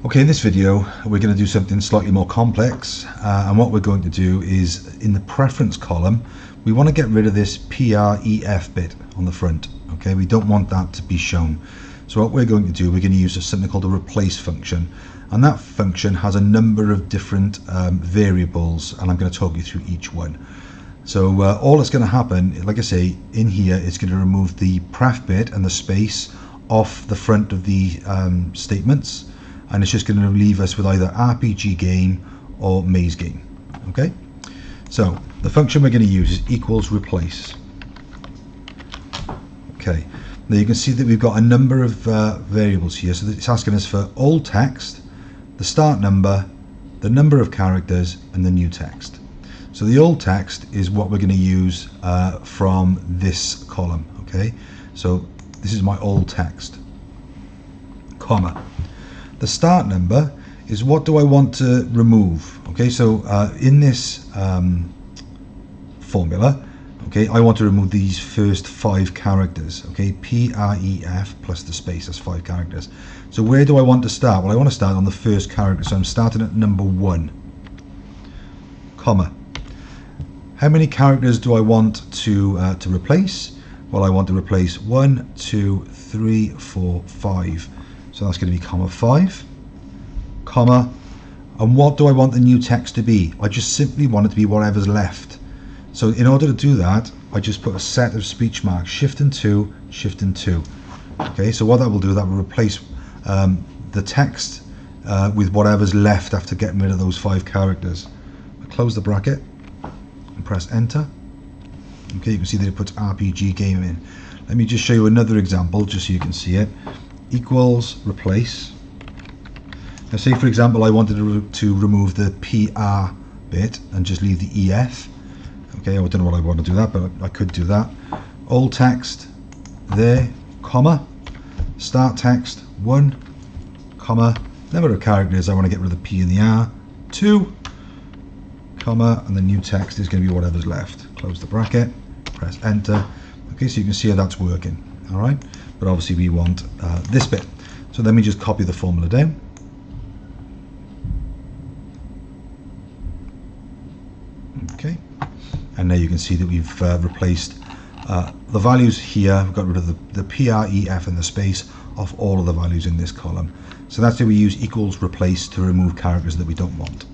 Okay, in this video we're going to do something slightly more complex, and what we're going to do is in the preference column we want to get rid of this PREF bit on the front. Okay, we don't want that to be shown. So what we're going to do, we're going to use something called a replace function, and that function has a number of different variables, and I'm going to talk you through each one. So all that's going to happen, like I say, in here it's going to remove the pref bit and the space off the front of the statements, and it's just going to leave us with either RPG game or maze game. Okay, so the function we're going to use is equals replace. Okay, now you can see that we've got a number of variables here. So it's asking us for old text, the start number, the number of characters, and the new text. So the old text is what we're going to use from this column. Okay, so this is my old text, comma. The start number is what do I want to remove. Okay, so in this formula, okay, I want to remove these first 5 characters. Okay, PREF plus the space, that's 5 characters. So where do I want to start? Well, I want to start on the first character, so I'm starting at number 1, comma. How many characters do I want to replace? Well, I want to replace 1, 2, 3, 4, 5. So that's going to be comma 5, comma, and what do I want the new text to be? I just simply want it to be whatever's left. So in order to do that, I just put a set of speech marks, shift and 2, shift and 2. Okay, so what that will do, that will replace the text with whatever's left after getting rid of those 5 characters. I close the bracket and press enter. Okay, you can see that it puts RPG game in. Let me just show you another example just so you can see it. Equals replace. Now say for example I wanted to remove the PR bit and just leave the EF. Okay, I don't know what I want to do that, but I could do that. Old text there, comma, start text 1, comma, number of characters, I want to get rid of the P and the R, 2, comma, and the new text is going to be whatever's left. Close the bracket, press enter. Okay, so you can see how that's working. All right, but obviously we want this bit. So let me just copy the formula down. Okay, and now you can see that we've replaced the values here. We've got rid of the PREF and the space of all of the values in this column. So that's how we use equals replace to remove characters that we don't want.